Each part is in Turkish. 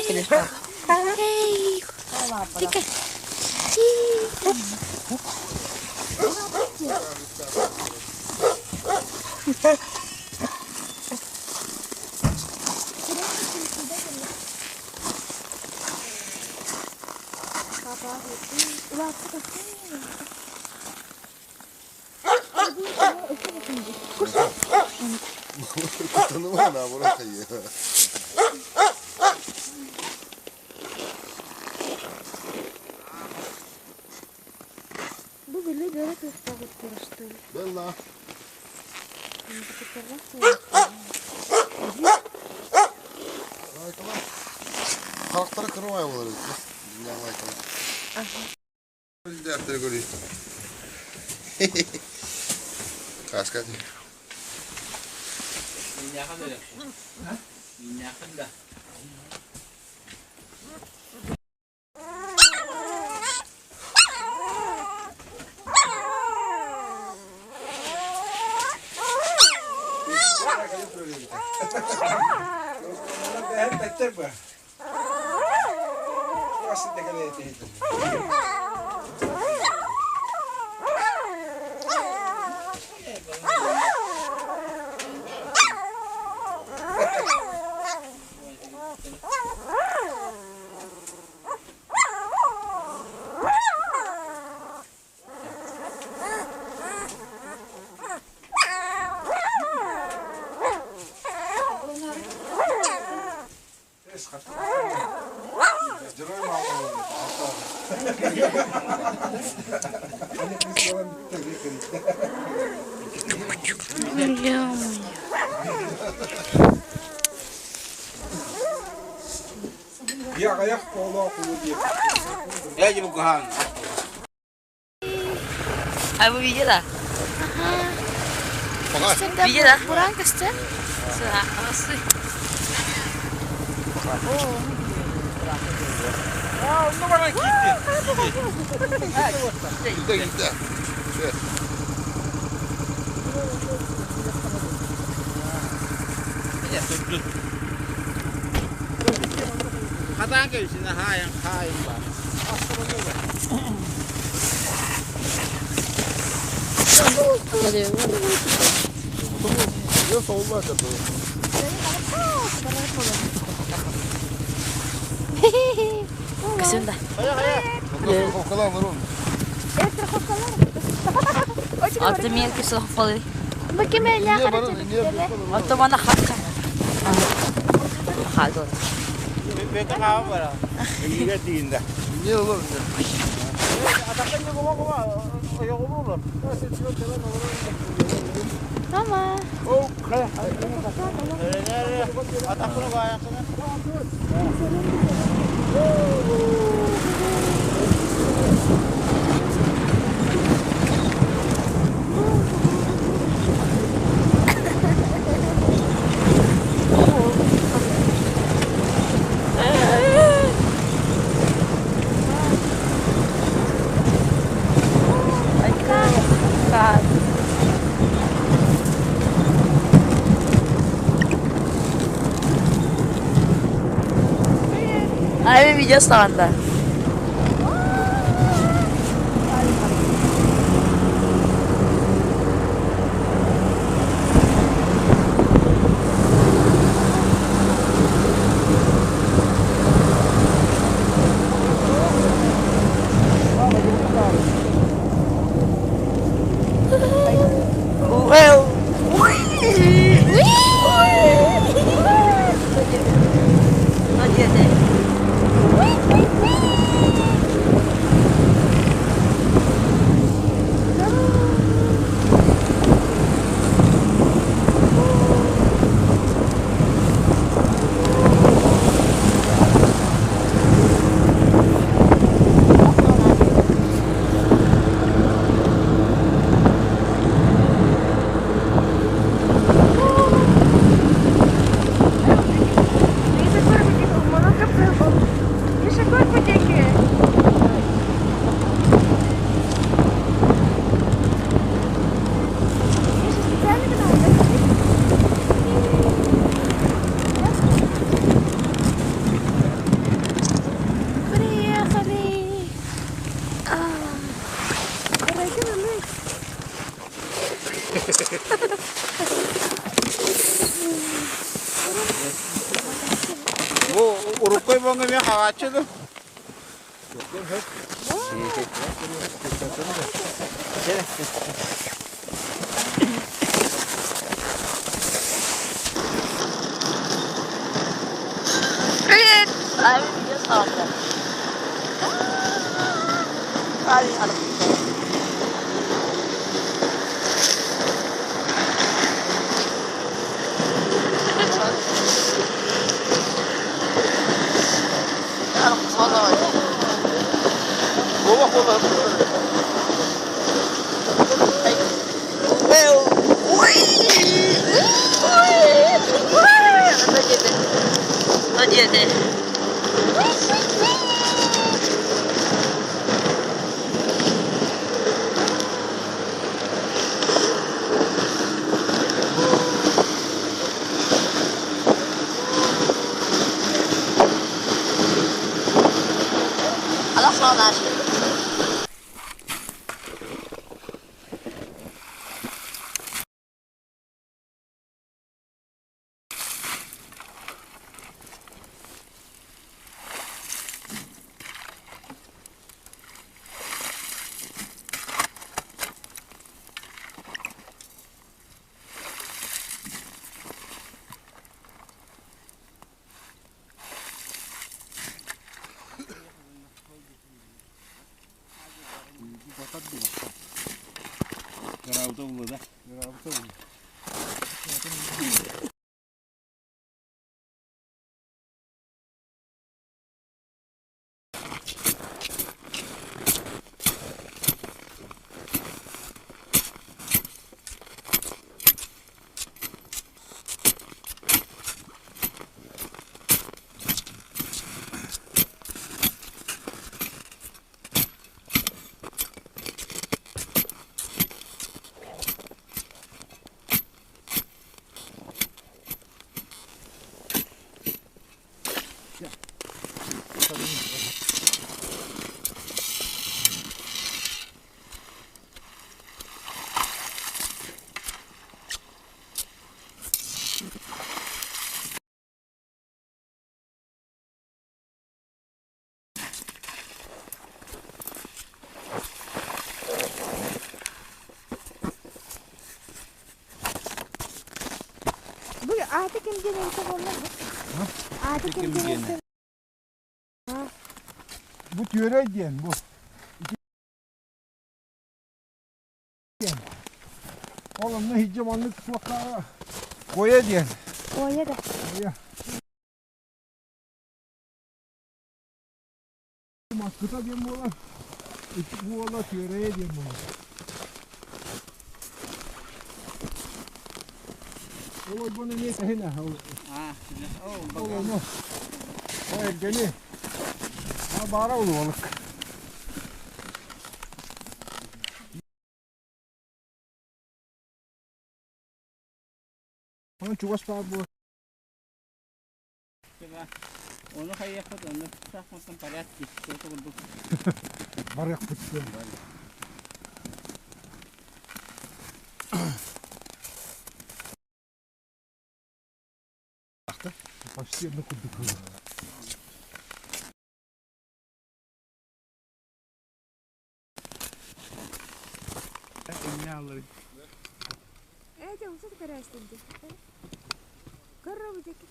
Bilis pa. Hey! Tika! Tanıma ana bırak ya. Bu böyle göre gösterip duruştu. Bella. Like'lar. Karaktere kırmaya bunları. Dünyanın like'lar. Biz de yaptırı görüyoruz. Kaç. Minyakan da yakışıyor. Minyakan da. Hep bekler bu. Burası da gene Ya kayak polo aku dia. Ya jadi bukan. Ay, bu video dah. Fakat Video dah. Kurang kesian. Asli. Aa, onu bana gitti. gitti. Şöyle. Ya tut. Katakan ke sini yang bang. Ya sollar da böyle. Kesian dah. Kokalar var oğlum. Atı miyel ki soh pali. Bakayım el Niye yakara bana niye bakalım? Atı mana hakka. Hado. Beta kau berapa? Ini tinda. Niye oğlum? Atakan juga gua. Ya gua. Tamam. Oh, kayak. Atakku gua yang sana. Ay, may video sa kanta. Well. Hadi hadi. koy bana bir hava açalım. Evet. Abi video sağında. Hadi hadi. Sana var. Kola kola. Hadi hadi. Allah sana aşkına. Karavda burada. Bu adı kim gelirse olmaz. Adı kim gelirse. Bu töre diyen bu. Oğlum ne hicmanlık sokaklara koya diyen. Oya da. Koya. Kıta diyen bu olan. Bu olan töreye diyen bu olan. Oğlum bana niye kahina? Oğlum o. O ergeni. Ha bara olur balık. Ama çuvas var bu. Onu kaya yapıp onu sakmasın parat gitti. Var yak fıçtı. Başlı yerine kurduk. Ne alır? Evet, olsa da karıştırdı. Karra bu deki.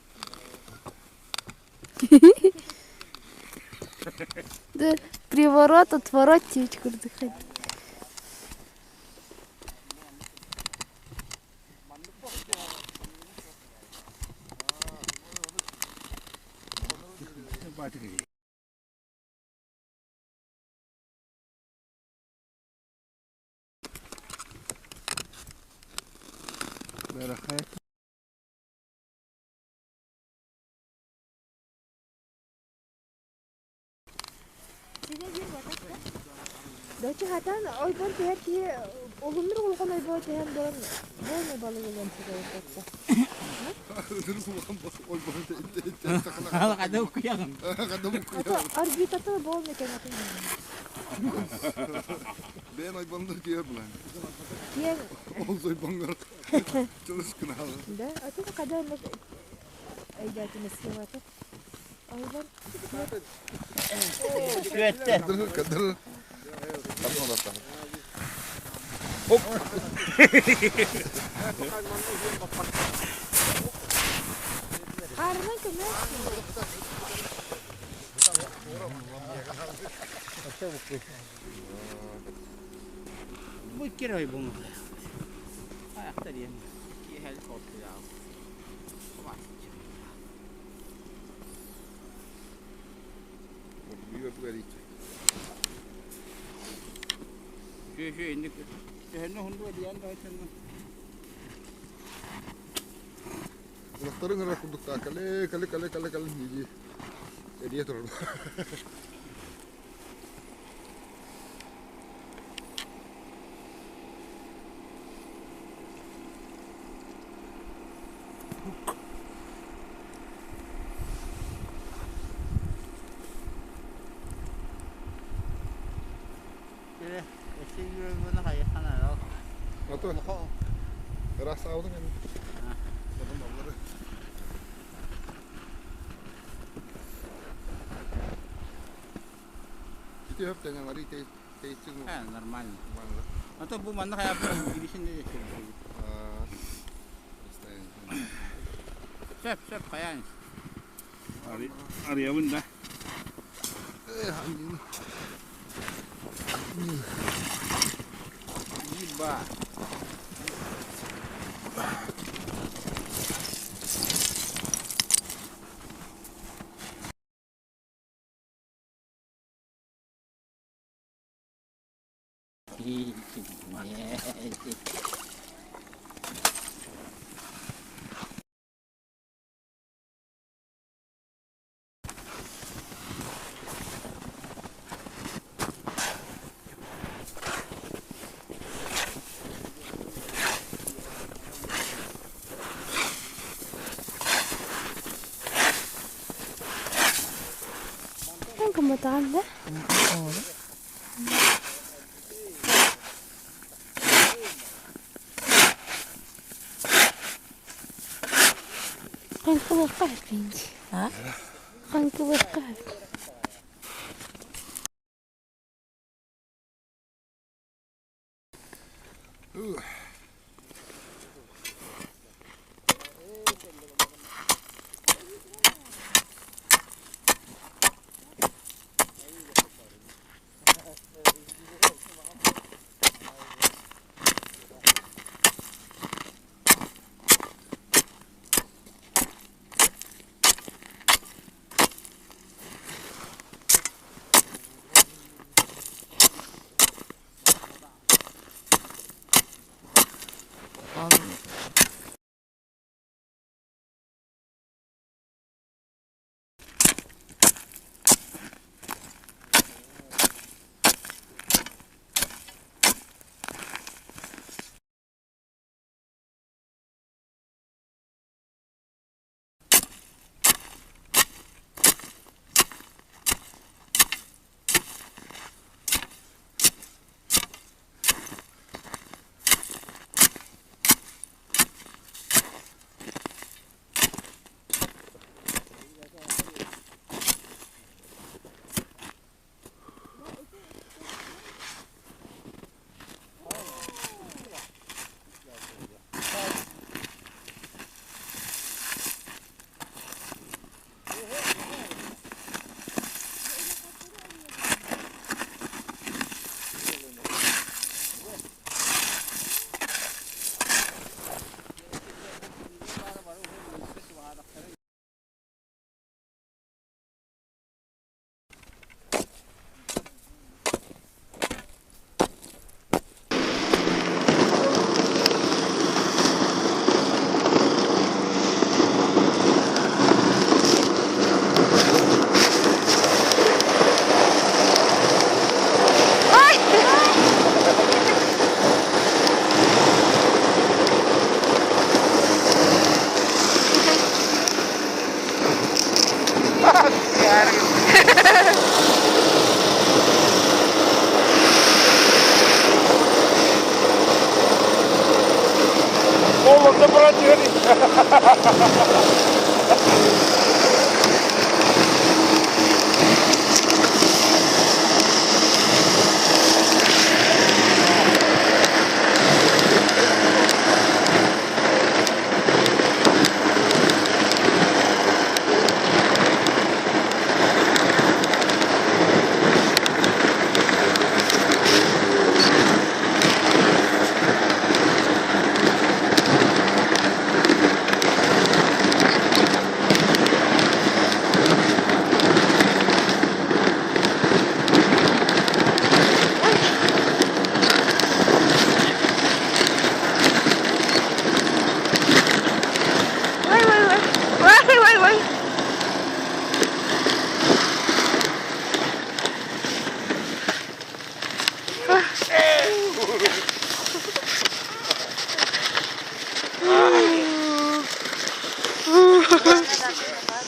Да, приворот, отворот, птичку вдыхать. Доча хатан ойбон тээр тий улумдур улгон ойбон тээр дон бөөне балыг юм шиг ойлголцоо. Hala kada okuyalım. Ата орбитата боолне кенатын. Ben aybandır diyor bulan. Тие Olsa aybanlar. Çalışkın abi. да, ата кадар айдатын схемата. Ayban Süette. Kadırır. Tamam da tamam. karnına kömür. Bu kirayı bunu. Ayakta diyelim. İyi helikopter ya. Şu indik. Henüz hundu diyen de açın. Kulakları kırık kurduk da kale niye? Ediye durur. Böyle eski yürü bunu hayır kanal. Atau rasa itu kan. Belum boleh. Itu hep tanya mari tasting. Ha normal. Mana? Atau bu mana kayak apa? Gidisin dia sih. Sep kayaknya. Ari bunda. Anjing. Giba. Kan kebetulan deh. Kan kebetulan pinci. Hah? Kan kebetulan. Oğlum da bırakıyor.